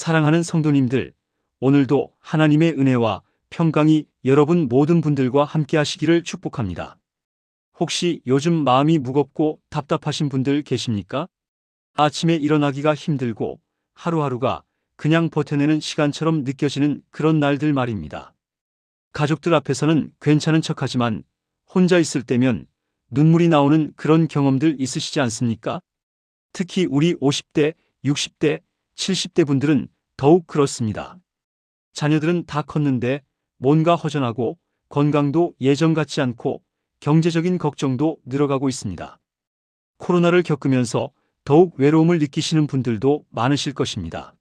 사랑하는 성도님들, 오늘도 하나님의 은혜와 평강이 여러분 모든 분들과 함께 하시기를 축복합니다. 혹시 요즘 마음이 무겁고 답답하신 분들 계십니까? 아침에 일어나기가 힘들고 하루하루가 그냥 버텨내는 시간처럼 느껴지는 그런 날들 말입니다. 가족들 앞에서는 괜찮은 척하지만 혼자 있을 때면 눈물이 나오는 그런 경험들 있으시지 않습니까? 특히 우리 50대, 60대, 70대 분들은 더욱 그렇습니다. 자녀들은 다 컸는데 뭔가 허전하고 건강도 예전 같지 않고 경제적인 걱정도 늘어가고 있습니다. 코로나를 겪으면서 더욱 외로움을 느끼시는 분들도 많으실 것입니다.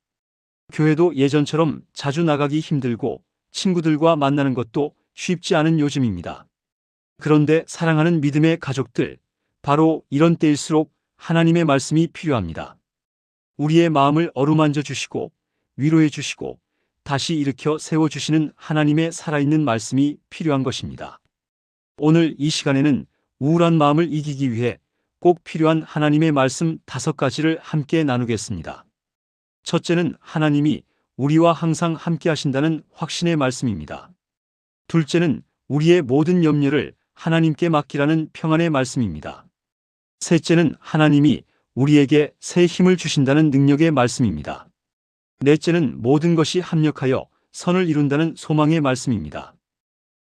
교회도 예전처럼 자주 나가기 힘들고 친구들과 만나는 것도 쉽지 않은 요즘입니다. 그런데 사랑하는 믿음의 가족들, 바로 이런 때일수록 하나님의 말씀이 필요합니다. 우리의 마음을 어루만져 주시고 위로해 주시고 다시 일으켜 세워주시는 하나님의 살아있는 말씀이 필요한 것입니다. 오늘 이 시간에는 우울한 마음을 이기기 위해 꼭 필요한 하나님의 말씀 5가지를 함께 나누겠습니다. 첫째는 하나님이 우리와 항상 함께 하신다는 확신의 말씀입니다. 둘째는 우리의 모든 염려를 하나님께 맡기라는 평안의 말씀입니다. 셋째는 하나님이 우리에게 새 힘을 주신다는 능력의 말씀입니다. 넷째는 모든 것이 합력하여 선을 이룬다는 소망의 말씀입니다.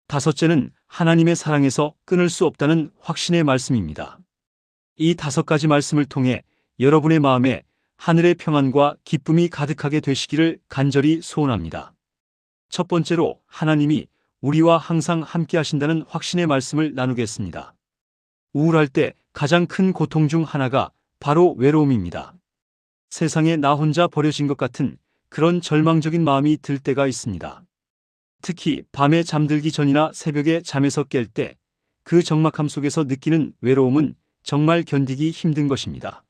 다섯째는 하나님의 사랑에서 끊을 수 없다는 확신의 말씀입니다. 이 5가지 말씀을 통해 여러분의 마음에 하늘의 평안과 기쁨이 가득하게 되시기를 간절히 소원합니다. 첫 번째로 하나님이 우리와 항상 함께 하신다는 확신의 말씀을 나누겠습니다. 우울할 때 가장 큰 고통 중 하나가 바로 외로움입니다. 세상에 나 혼자 버려진 것 같은 그런 절망적인 마음이 들 때가 있습니다. 특히 밤에 잠들기 전이나 새벽에 잠에서 깰 때 그 적막함 속에서 느끼는 외로움은 정말 견디기 힘든 것입니다.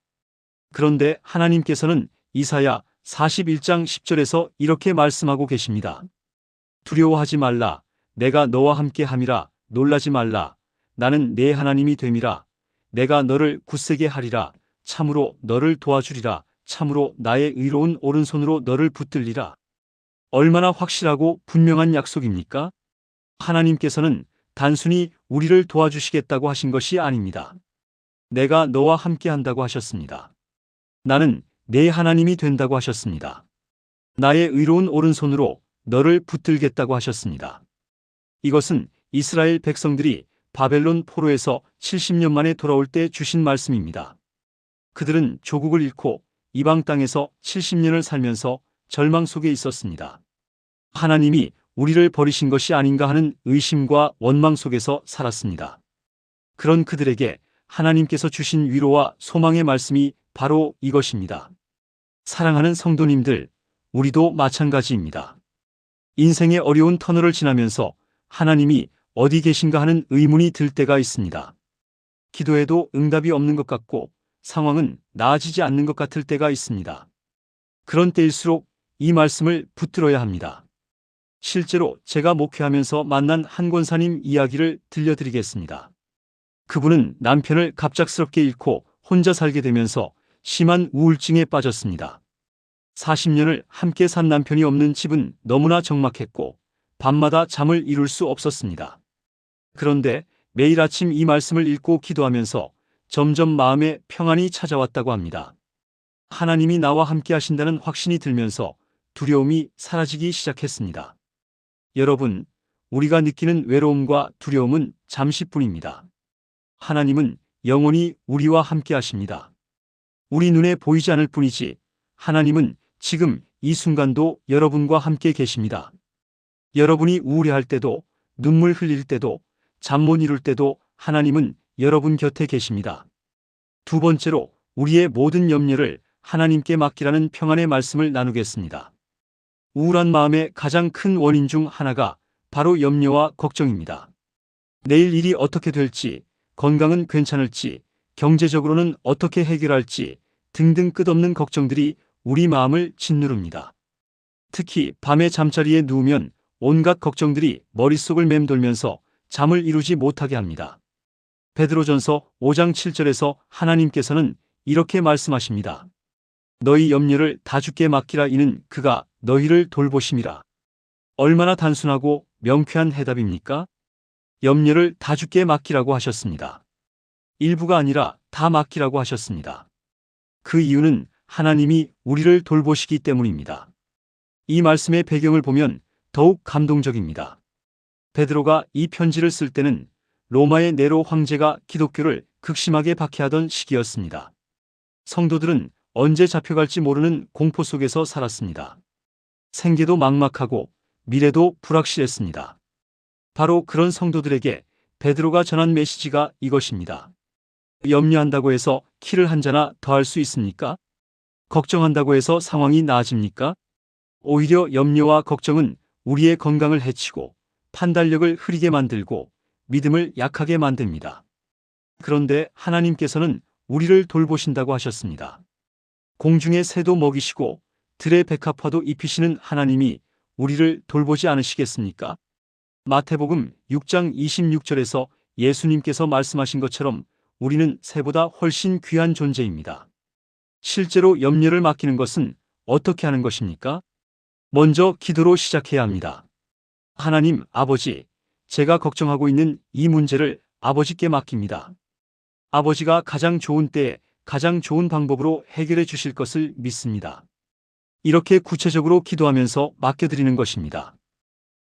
그런데 하나님께서는 이사야 41장 10절에서 이렇게 말씀하고 계십니다. 두려워하지 말라. 내가 너와 함께 함이라. 놀라지 말라. 나는 네 하나님이 됨이라. 내가 너를 굳세게 하리라. 참으로 너를 도와주리라. 참으로 나의 의로운 오른손으로 너를 붙들리라. 얼마나 확실하고 분명한 약속입니까? 하나님께서는 단순히 우리를 도와주시겠다고 하신 것이 아닙니다. 내가 너와 함께 한다고 하셨습니다. 나는 네 하나님이 된다고 하셨습니다. 나의 의로운 오른손으로 너를 붙들겠다고 하셨습니다. 이것은 이스라엘 백성들이 바벨론 포로에서 70년 만에 돌아올 때 주신 말씀입니다. 그들은 조국을 잃고 이방 땅에서 70년을 살면서 절망 속에 있었습니다. 하나님이 우리를 버리신 것이 아닌가 하는 의심과 원망 속에서 살았습니다. 그런 그들에게 하나님께서 주신 위로와 소망의 말씀이 바로 이것입니다. 사랑하는 성도님들, 우리도 마찬가지입니다. 인생의 어려운 터널을 지나면서 하나님이 어디 계신가 하는 의문이 들 때가 있습니다. 기도해도 응답이 없는 것 같고 상황은 나아지지 않는 것 같을 때가 있습니다. 그런 때일수록 이 말씀을 붙들어야 합니다. 실제로 제가 목회하면서 만난 한 권사님 이야기를 들려드리겠습니다. 그분은 남편을 갑작스럽게 잃고 혼자 살게 되면서 심한 우울증에 빠졌습니다. 40년을 함께 산 남편이 없는 집은 너무나 적막했고 밤마다 잠을 이룰 수 없었습니다. 그런데 매일 아침 이 말씀을 읽고 기도하면서 점점 마음에 평안이 찾아왔다고 합니다. 하나님이 나와 함께 하신다는 확신이 들면서 두려움이 사라지기 시작했습니다. 여러분, 우리가 느끼는 외로움과 두려움은 잠시뿐입니다. 하나님은 영원히 우리와 함께 하십니다. 우리 눈에 보이지 않을 뿐이지 하나님은 지금 이 순간도 여러분과 함께 계십니다. 여러분이 우울해할 때도 눈물 흘릴 때도 잠 못 이룰 때도 하나님은 여러분 곁에 계십니다. 두 번째로 우리의 모든 염려를 하나님께 맡기라는 평안의 말씀을 나누겠습니다. 우울한 마음의 가장 큰 원인 중 하나가 바로 염려와 걱정입니다. 내일 일이 어떻게 될지, 건강은 괜찮을지, 경제적으로는 어떻게 해결할지 등등 끝없는 걱정들이 우리 마음을 짓누릅니다. 특히 밤에 잠자리에 누우면 온갖 걱정들이 머릿속을 맴돌면서 잠을 이루지 못하게 합니다. 베드로전서 5장 7절에서 하나님께서는 이렇게 말씀하십니다. 너희 염려를 다 주께 맡기라 이는 그가 너희를 돌보심이라. 얼마나 단순하고 명쾌한 해답입니까? 염려를 다 주께 맡기라고 하셨습니다. 일부가 아니라 다 맡기라고 하셨습니다. 그 이유는 하나님이 우리를 돌보시기 때문입니다. 이 말씀의 배경을 보면 더욱 감동적입니다. 베드로가 이 편지를 쓸 때는 로마의 네로 황제가 기독교를 극심하게 박해하던 시기였습니다. 성도들은 언제 잡혀갈지 모르는 공포 속에서 살았습니다. 생계도 막막하고 미래도 불확실했습니다. 바로 그런 성도들에게 베드로가 전한 메시지가 이것입니다. 염려한다고 해서 키를 한 자나 더 할 수 있습니까? 걱정한다고 해서 상황이 나아집니까? 오히려 염려와 걱정은 우리의 건강을 해치고 판단력을 흐리게 만들고 믿음을 약하게 만듭니다. 그런데 하나님께서는 우리를 돌보신다고 하셨습니다. 공중의 새도 먹이시고 들의 백합화도 입히시는 하나님이 우리를 돌보지 않으시겠습니까? 마태복음 6장 26절에서 예수님께서 말씀하신 것처럼 우리는 새보다 훨씬 귀한 존재입니다. 실제로 염려를 맡기는 것은 어떻게 하는 것입니까? 먼저 기도로 시작해야 합니다. 하나님 아버지, 제가 걱정하고 있는 이 문제를 아버지께 맡깁니다. 아버지가 가장 좋은 때에 가장 좋은 방법으로 해결해 주실 것을 믿습니다. 이렇게 구체적으로 기도하면서 맡겨드리는 것입니다.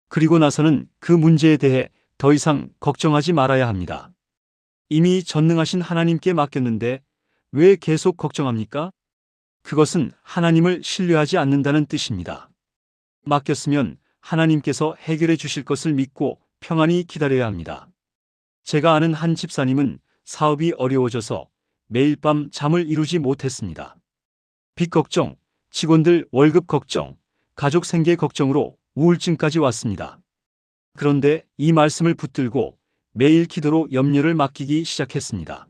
그리고 나서는 그 문제에 대해 더 이상 걱정하지 말아야 합니다. 이미 전능하신 하나님께 맡겼는데 왜 계속 걱정합니까? 그것은 하나님을 신뢰하지 않는다는 뜻입니다. 맡겼으면 하나님께서 해결해 주실 것을 믿고 평안히 기다려야 합니다. 제가 아는 한 집사님은 사업이 어려워져서 매일 밤 잠을 이루지 못했습니다. 빚 걱정, 직원들 월급 걱정, 가족 생계 걱정으로 우울증까지 왔습니다. 그런데 이 말씀을 붙들고 매일 기도로 염려를 맡기기 시작했습니다.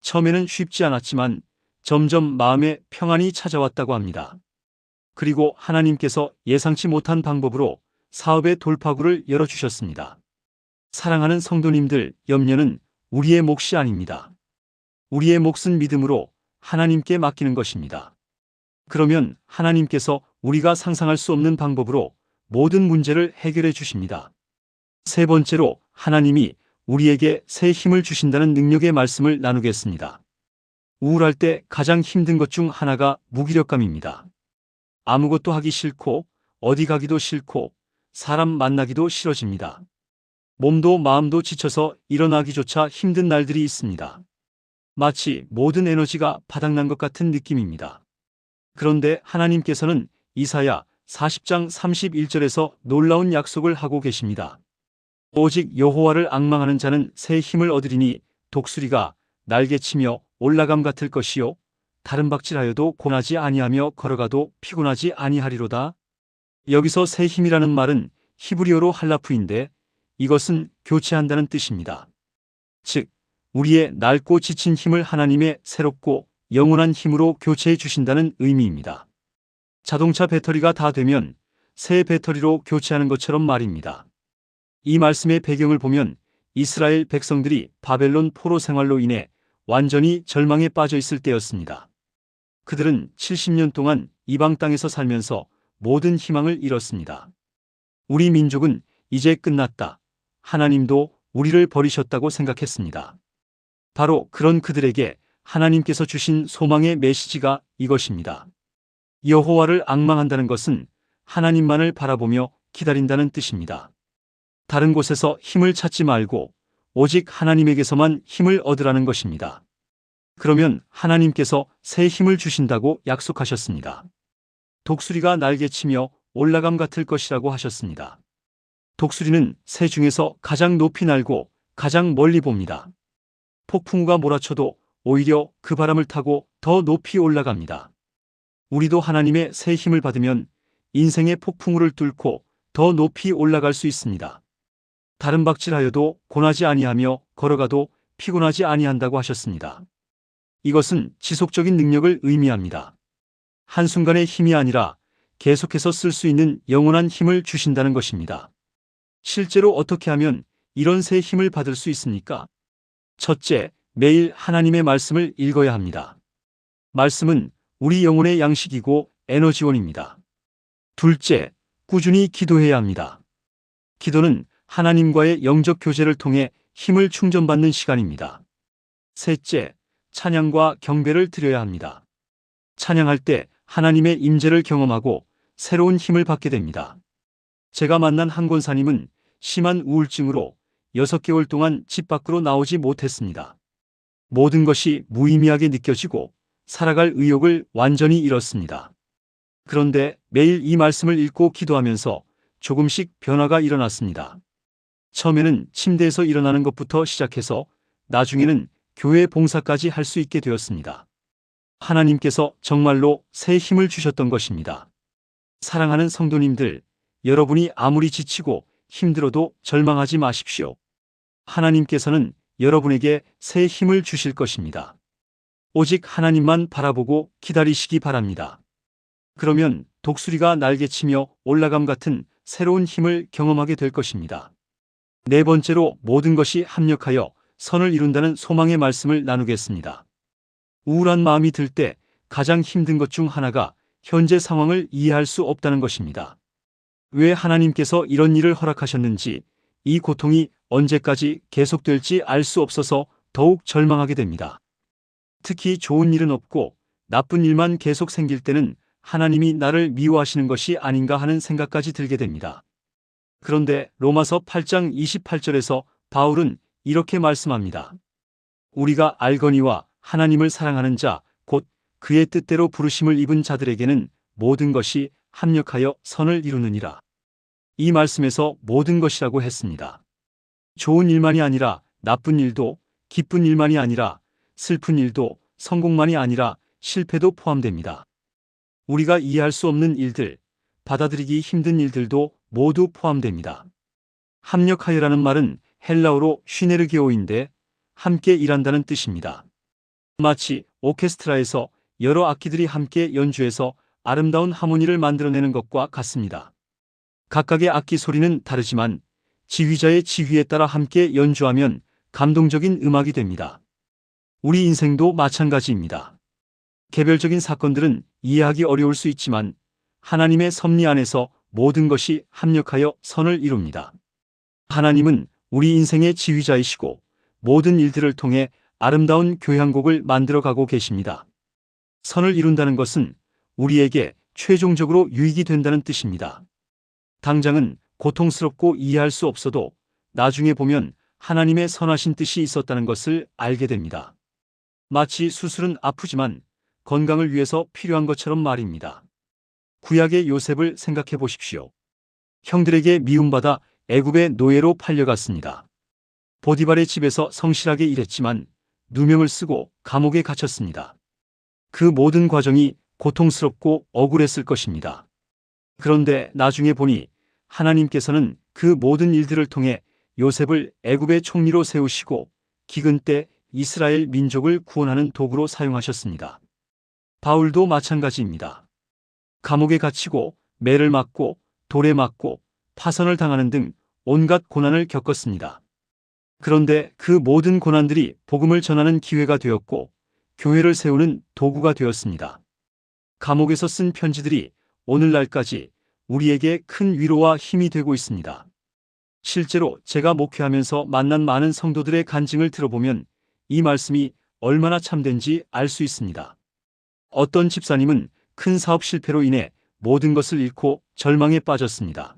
처음에는 쉽지 않았지만 점점 마음에 평안이 찾아왔다고 합니다. 그리고 하나님께서 예상치 못한 방법으로 사업의 돌파구를 열어주셨습니다. 사랑하는 성도님들, 염려는 우리의 몫이 아닙니다. 우리의 몫은 믿음으로 하나님께 맡기는 것입니다. 그러면 하나님께서 우리가 상상할 수 없는 방법으로 모든 문제를 해결해 주십니다. 세 번째로 하나님이 우리에게 새 힘을 주신다는 능력의 말씀을 나누겠습니다. 우울할 때 가장 힘든 것 중 하나가 무기력감입니다. 아무것도 하기 싫고 어디 가기도 싫고 사람 만나기도 싫어집니다. 몸도 마음도 지쳐서 일어나기조차 힘든 날들이 있습니다. 마치 모든 에너지가 바닥난 것 같은 느낌입니다. 그런데 하나님께서는 이사야 40장 31절에서 놀라운 약속을 하고 계십니다. 오직 여호와를 앙망하는 자는 새 힘을 얻으리니 독수리가 날개치며 올라감 같을 것이요 다른 박질하여도 고나지 아니하며 걸어가도 피곤하지 아니하리로다. 여기서 새 힘이라는 말은 히브리어로 할라프인데 이것은 교체한다는 뜻입니다. 즉 우리의 낡고 지친 힘을 하나님의 새롭고 영원한 힘으로 교체해 주신다는 의미입니다. 자동차 배터리가 다 되면 새 배터리로 교체하는 것처럼 말입니다. 이 말씀의 배경을 보면 이스라엘 백성들이 바벨론 포로 생활로 인해 완전히 절망에 빠져 있을 때였습니다. 그들은 70년 동안 이방 땅에서 살면서 모든 희망을 잃었습니다. 우리 민족은 이제 끝났다. 하나님도 우리를 버리셨다고 생각했습니다. 바로 그런 그들에게 하나님께서 주신 소망의 메시지가 이것입니다. 여호와를 앙망한다는 것은 하나님만을 바라보며 기다린다는 뜻입니다. 다른 곳에서 힘을 찾지 말고 오직 하나님에게서만 힘을 얻으라는 것입니다. 그러면 하나님께서 새 힘을 주신다고 약속하셨습니다. 독수리가 날개치며 올라감 같을 것이라고 하셨습니다. 독수리는 새 중에서 가장 높이 날고 가장 멀리 봅니다. 폭풍우가 몰아쳐도 오히려 그 바람을 타고 더 높이 올라갑니다. 우리도 하나님의 새 힘을 받으면 인생의 폭풍우를 뚫고 더 높이 올라갈 수 있습니다. 다른 박질하여도 고나지 아니하며 걸어가도 피곤하지 아니한다고 하셨습니다. 이것은 지속적인 능력을 의미합니다. 한순간의 힘이 아니라 계속해서 쓸 수 있는 영원한 힘을 주신다는 것입니다. 실제로 어떻게 하면 이런 새 힘을 받을 수 있습니까? 첫째, 매일 하나님의 말씀을 읽어야 합니다. 말씀은 우리 영혼의 양식이고 에너지원입니다. 둘째, 꾸준히 기도해야 합니다. 기도는 하나님과의 영적 교제를 통해 힘을 충전받는 시간입니다. 셋째, 찬양과 경배를 드려야 합니다. 찬양할 때 하나님의 임재를 경험하고 새로운 힘을 받게 됩니다. 제가 만난 한 권사님은 심한 우울증으로 6개월 동안 집 밖으로 나오지 못했습니다. 모든 것이 무의미하게 느껴지고 살아갈 의욕을 완전히 잃었습니다. 그런데 매일 이 말씀을 읽고 기도하면서 조금씩 변화가 일어났습니다. 처음에는 침대에서 일어나는 것부터 시작해서 나중에는 교회 봉사까지 할 수 있게 되었습니다. 하나님께서 정말로 새 힘을 주셨던 것입니다. 사랑하는 성도님들, 여러분이 아무리 지치고 힘들어도 절망하지 마십시오. 하나님께서는 여러분에게 새 힘을 주실 것입니다. 오직 하나님만 바라보고 기다리시기 바랍니다. 그러면 독수리가 날개치며 올라감 같은 새로운 힘을 경험하게 될 것입니다. 네 번째로 모든 것이 합력하여 선을 이룬다는 소망의 말씀을 나누겠습니다. 우울한 마음이 들 때 가장 힘든 것 중 하나가 현재 상황을 이해할 수 없다는 것입니다. 왜 하나님께서 이런 일을 허락하셨는지, 이 고통이 언제까지 계속될지 알 수 없어서 더욱 절망하게 됩니다. 특히 좋은 일은 없고 나쁜 일만 계속 생길 때는 하나님이 나를 미워하시는 것이 아닌가 하는 생각까지 들게 됩니다. 그런데 로마서 8장 28절에서 바울은 이렇게 말씀합니다. 우리가 알거니와 하나님을 사랑하는 자, 곧 그의 뜻대로 부르심을 입은 자들에게는 모든 것이 합력하여 선을 이루느니라. 이 말씀에서 모든 것이라고 했습니다. 좋은 일만이 아니라 나쁜 일도, 기쁜 일만이 아니라 슬픈 일도, 성공만이 아니라 실패도 포함됩니다. 우리가 이해할 수 없는 일들, 받아들이기 힘든 일들도 모두 포함됩니다. 합력하여라는 말은 헬라어로 슈네르게오인데 함께 일한다는 뜻입니다. 마치 오케스트라에서 여러 악기들이 함께 연주해서 아름다운 하모니를 만들어내는 것과 같습니다. 각각의 악기 소리는 다르지만 지휘자의 지휘에 따라 함께 연주하면 감동적인 음악이 됩니다. 우리 인생도 마찬가지입니다. 개별적인 사건들은 이해하기 어려울 수 있지만 하나님의 섭리 안에서 모든 것이 합력하여 선을 이룹니다. 하나님은 우리 인생의 지휘자이시고 모든 일들을 통해 아름다운 교향곡을 만들어가고 계십니다. 선을 이룬다는 것은 우리에게 최종적으로 유익이 된다는 뜻입니다. 당장은 고통스럽고 이해할 수 없어도 나중에 보면 하나님의 선하신 뜻이 있었다는 것을 알게 됩니다. 마치 수술은 아프지만 건강을 위해서 필요한 것처럼 말입니다. 구약의 요셉을 생각해 보십시오. 형들에게 미움받아 애굽의 노예로 팔려갔습니다. 보디발의 집에서 성실하게 일했지만 누명을 쓰고 감옥에 갇혔습니다. 그 모든 과정이 고통스럽고 억울했을 것입니다. 그런데 나중에 보니 하나님께서는 그 모든 일들을 통해 요셉을 애굽의 총리로 세우시고 기근 때 이스라엘 민족을 구원하는 도구로 사용하셨습니다. 바울도 마찬가지입니다. 감옥에 갇히고 매를 맞고 돌에 맞고 파선을 당하는 등 온갖 고난을 겪었습니다. 그런데 그 모든 고난들이 복음을 전하는 기회가 되었고 교회를 세우는 도구가 되었습니다. 감옥에서 쓴 편지들이 오늘날까지 우리에게 큰 위로와 힘이 되고 있습니다. 실제로 제가 목회하면서 만난 많은 성도들의 간증을 들어보면 이 말씀이 얼마나 참된지 알 수 있습니다. 어떤 집사님은 큰 사업 실패로 인해 모든 것을 잃고 절망에 빠졌습니다.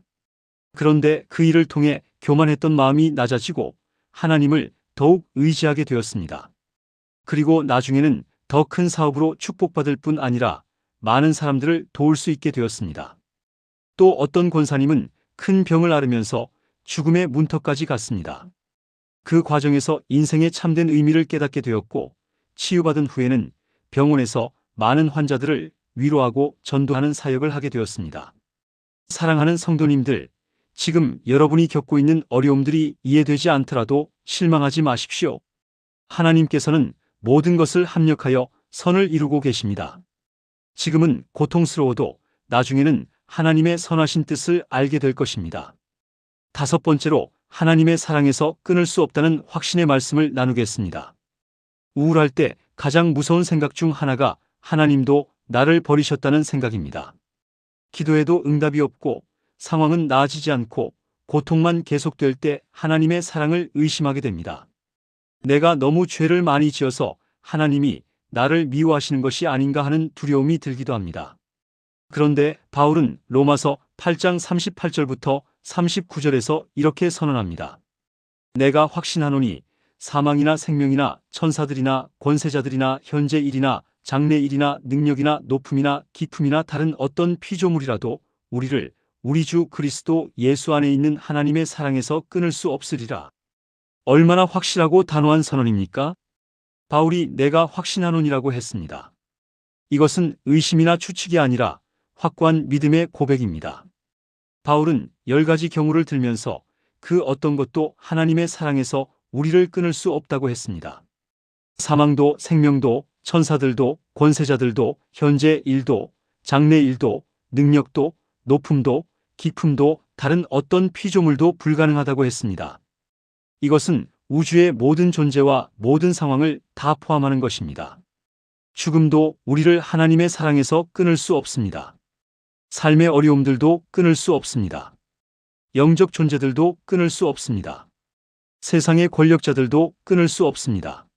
그런데 그 일을 통해 교만했던 마음이 낮아지고 하나님을 더욱 의지하게 되었습니다. 그리고 나중에는 더 큰 사업으로 축복받을 뿐 아니라 많은 사람들을 도울 수 있게 되었습니다. 또 어떤 권사님은 큰 병을 앓으면서 죽음의 문턱까지 갔습니다. 그 과정에서 인생의 참된 의미를 깨닫게 되었고 치유받은 후에는 병원에서 많은 환자들을 위로하고 전도하는 사역을 하게 되었습니다. 사랑하는 성도님들, 지금 여러분이 겪고 있는 어려움들이 이해되지 않더라도 실망하지 마십시오. 하나님께서는 모든 것을 합력하여 선을 이루고 계십니다. 지금은 고통스러워도 나중에는 하나님의 선하신 뜻을 알게 될 것입니다. 다섯 번째로 하나님의 사랑에서 끊을 수 없다는 확신의 말씀을 나누겠습니다. 우울할 때 가장 무서운 생각 중 하나가 하나님도 나를 버리셨다는 생각입니다. 기도해도 응답이 없고 상황은 나아지지 않고 고통만 계속될 때 하나님의 사랑을 의심하게 됩니다. 내가 너무 죄를 많이 지어서 하나님이 나를 미워하시는 것이 아닌가 하는 두려움이 들기도 합니다. 그런데 바울은 로마서 8장 38절부터 39절에서 이렇게 선언합니다. 내가 확신하노니 사망이나 생명이나 천사들이나 권세자들이나 현재 일이나 장래 일이나 능력이나 높음이나 깊음이나 다른 어떤 피조물이라도 우리를 우리 주 그리스도 예수 안에 있는 하나님의 사랑에서 끊을 수 없으리라. 얼마나 확실하고 단호한 선언입니까? 바울이 내가 확신하노니라고 했습니다. 이것은 의심이나 추측이 아니라 확고한 믿음의 고백입니다. 바울은 10가지 경우를 들면서 그 어떤 것도 하나님의 사랑에서 우리를 끊을 수 없다고 했습니다. 사망도 생명도 천사들도 권세자들도 현재 일도 장래 일도 능력도 높음도 깊음도 다른 어떤 피조물도 불가능하다고 했습니다. 이것은 우주의 모든 존재와 모든 상황을 다 포함하는 것입니다. 죽음도 우리를 하나님의 사랑에서 끊을 수 없습니다. 삶의 어려움들도 끊을 수 없습니다. 영적 존재들도 끊을 수 없습니다. 세상의 권력자들도 끊을 수 없습니다.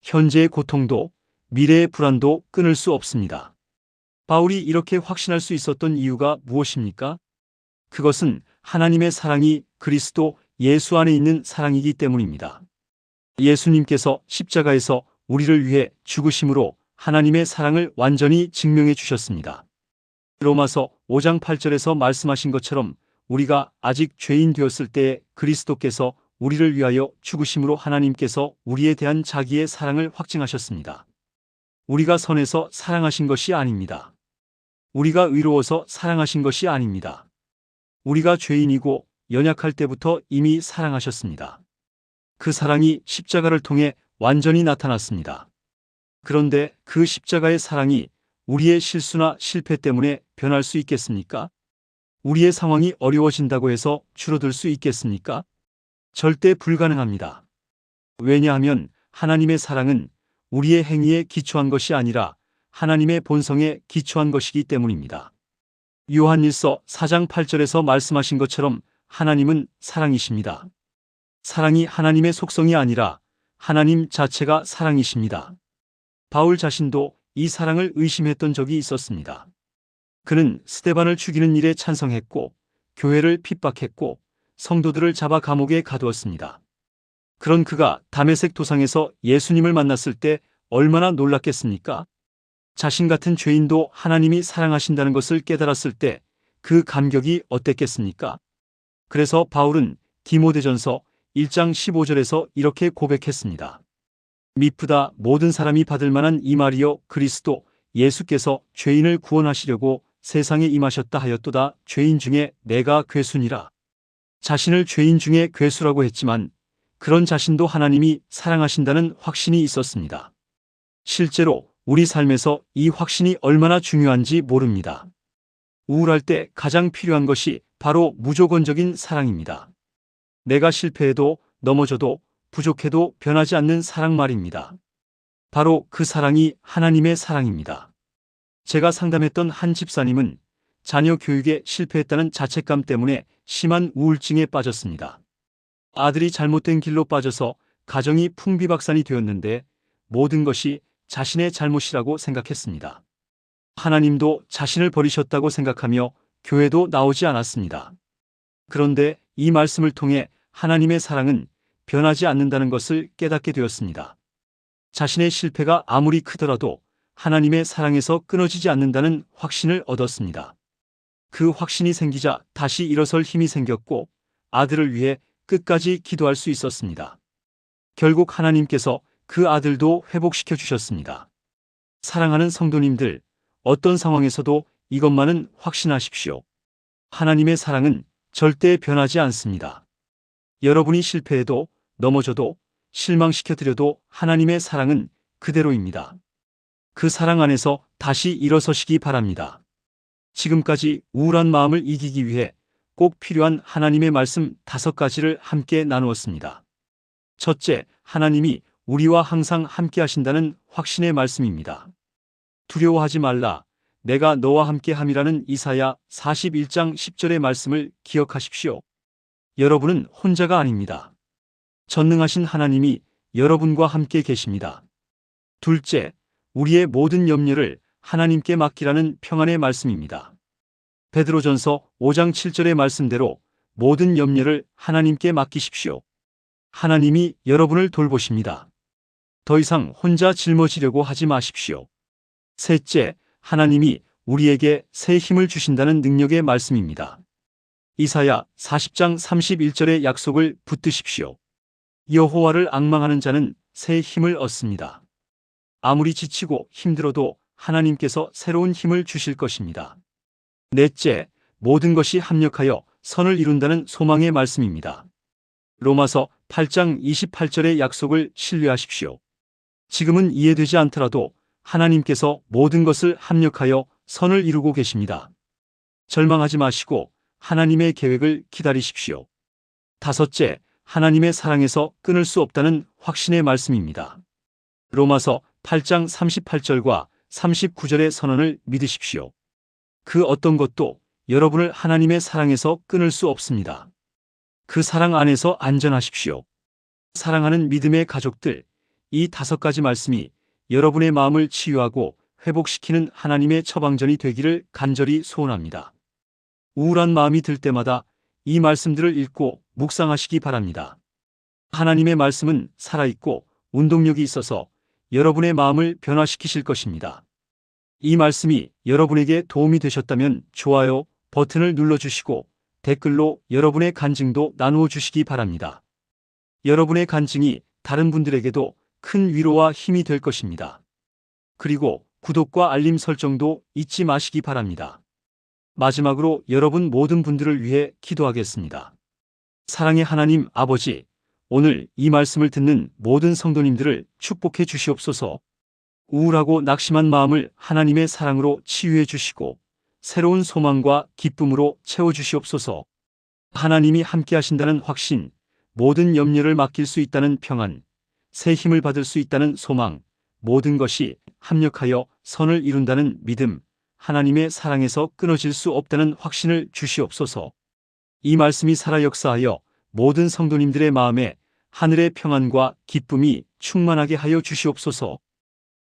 현재의 고통도 미래의 불안도 끊을 수 없습니다. 바울이 이렇게 확신할 수 있었던 이유가 무엇입니까? 그것은 하나님의 사랑이 그리스도 예수 안에 있는 사랑이기 때문입니다. 예수님께서 십자가에서 우리를 위해 죽으심으로 하나님의 사랑을 완전히 증명해 주셨습니다. 로마서 5장 8절에서 말씀하신 것처럼 우리가 아직 죄인 되었을 때에 그리스도께서 우리를 위하여 죽으심으로 하나님께서 우리에 대한 자기의 사랑을 확증하셨습니다. 우리가 선해서 사랑하신 것이 아닙니다. 우리가 의로워서 사랑하신 것이 아닙니다. 우리가 죄인이고 연약할 때부터 이미 사랑하셨습니다. 그 사랑이 십자가를 통해 완전히 나타났습니다. 그런데 그 십자가의 사랑이 우리의 실수나 실패 때문에 변할 수 있겠습니까? 우리의 상황이 어려워진다고 해서 줄어들 수 있겠습니까? 절대 불가능합니다. 왜냐하면 하나님의 사랑은 우리의 행위에 기초한 것이 아니라 하나님의 본성에 기초한 것이기 때문입니다. 요한일서 4장 8절에서 말씀하신 것처럼 하나님은 사랑이십니다. 사랑이 하나님의 속성이 아니라 하나님 자체가 사랑이십니다. 바울 자신도 이 사랑을 의심했던 적이 있었습니다. 그는 스데반을 죽이는 일에 찬성했고 교회를 핍박했고 성도들을 잡아 감옥에 가두었습니다. 그런 그가 다메섹 도상에서 예수님을 만났을 때 얼마나 놀랐겠습니까? 자신 같은 죄인도 하나님이 사랑하신다는 것을 깨달았을 때 그 감격이 어땠겠습니까? 그래서 바울은 디모데전서 1장 15절에서 이렇게 고백했습니다. 미쁘다 모든 사람이 받을 만한 이 말이여 그리스도 예수께서 죄인을 구원하시려고 세상에 임하셨다 하였도다. 죄인 중에 내가 괴수니라. 자신을 죄인 중에 괴수라고 했지만 그런 자신도 하나님이 사랑하신다는 확신이 있었습니다. 실제로 우리 삶에서 이 확신이 얼마나 중요한지 모릅니다. 우울할 때 가장 필요한 것이 바로 무조건적인 사랑입니다. 내가 실패해도 넘어져도 부족해도 변하지 않는 사랑 말입니다. 바로 그 사랑이 하나님의 사랑입니다. 제가 상담했던 한 집사님은 자녀 교육에 실패했다는 자책감 때문에 심한 우울증에 빠졌습니다. 아들이 잘못된 길로 빠져서 가정이 풍비박산이 되었는데 모든 것이 자신의 잘못이라고 생각했습니다. 하나님도 자신을 버리셨다고 생각하며 교회도 나오지 않았습니다. 그런데 이 말씀을 통해 하나님의 사랑은 변하지 않는다는 것을 깨닫게 되었습니다. 자신의 실패가 아무리 크더라도 하나님의 사랑에서 끊어지지 않는다는 확신을 얻었습니다. 그 확신이 생기자 다시 일어설 힘이 생겼고 아들을 위해 끝까지 기도할 수 있었습니다. 결국 하나님께서 그 아들도 회복시켜 주셨습니다. 사랑하는 성도님들, 어떤 상황에서도 이것만은 확신하십시오. 하나님의 사랑은 절대 변하지 않습니다. 여러분이 실패해도 넘어져도 실망시켜드려도 하나님의 사랑은 그대로입니다. 그 사랑 안에서 다시 일어서시기 바랍니다. 지금까지 우울한 마음을 이기기 위해 꼭 필요한 하나님의 말씀 5가지를 함께 나누었습니다. 첫째, 하나님이 우리와 항상 함께 하신다는 확신의 말씀입니다. 두려워하지 말라. 내가 너와 함께 함이라는 이사야 41장 10절의 말씀을 기억하십시오. 여러분은 혼자가 아닙니다. 전능하신 하나님이 여러분과 함께 계십니다. 둘째, 우리의 모든 염려를 하나님께 맡기라는 평안의 말씀입니다. 베드로전서 5장 7절의 말씀대로 모든 염려를 하나님께 맡기십시오. 하나님이 여러분을 돌보십니다. 더 이상 혼자 짊어지려고 하지 마십시오. 셋째, 하나님이 우리에게 새 힘을 주신다는 능력의 말씀입니다. 이사야 40장 31절의 약속을 붙드십시오. 여호와를 앙망하는 자는 새 힘을 얻습니다. 아무리 지치고 힘들어도 하나님께서 새로운 힘을 주실 것입니다. 넷째, 모든 것이 합력하여 선을 이룬다는 소망의 말씀입니다. 로마서 8장 28절의 약속을 신뢰하십시오. 지금은 이해되지 않더라도 하나님께서 모든 것을 합력하여 선을 이루고 계십니다. 절망하지 마시고 하나님의 계획을 기다리십시오. 다섯째, 하나님의 사랑에서 끊을 수 없다는 확신의 말씀입니다. 로마서 8장 38절과 39절의 선언을 믿으십시오. 그 어떤 것도 여러분을 하나님의 사랑에서 끊을 수 없습니다. 그 사랑 안에서 안전하십시오. 사랑하는 믿음의 가족들, 이 5가지 말씀이 여러분의 마음을 치유하고 회복시키는 하나님의 처방전이 되기를 간절히 소원합니다. 우울한 마음이 들 때마다 이 말씀들을 읽고 묵상하시기 바랍니다. 하나님의 말씀은 살아있고 운동력이 있어서 여러분의 마음을 변화시키실 것입니다. 이 말씀이 여러분에게 도움이 되셨다면 좋아요 버튼을 눌러주시고 댓글로 여러분의 간증도 나누어 주시기 바랍니다. 여러분의 간증이 다른 분들에게도 큰 위로와 힘이 될 것입니다. 그리고 구독과 알림 설정도 잊지 마시기 바랍니다. 마지막으로 여러분 모든 분들을 위해 기도하겠습니다. 사랑의 하나님 아버지, 오늘 이 말씀을 듣는 모든 성도님들을 축복해 주시옵소서. 우울하고 낙심한 마음을 하나님의 사랑으로 치유해 주시고 새로운 소망과 기쁨으로 채워 주시옵소서. 하나님이 함께 하신다는 확신, 모든 염려를 맡길 수 있다는 평안, 새 힘을 받을 수 있다는 소망, 모든 것이 합력하여 선을 이룬다는 믿음, 하나님의 사랑에서 끊어질 수 없다는 확신을 주시옵소서. 이 말씀이 살아 역사하여 모든 성도님들의 마음에 하늘의 평안과 기쁨이 충만하게 하여 주시옵소서.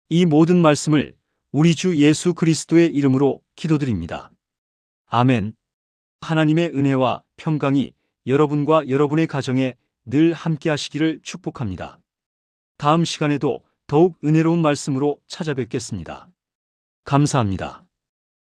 이 모든 말씀을 우리 주 예수 그리스도의 이름으로 기도드립니다. 아멘. 하나님의 은혜와 평강이 여러분과 여러분의 가정에 늘 함께 하시기를 축복합니다. 다음 시간에도 더욱 은혜로운 말씀으로 찾아뵙겠습니다. 감사합니다.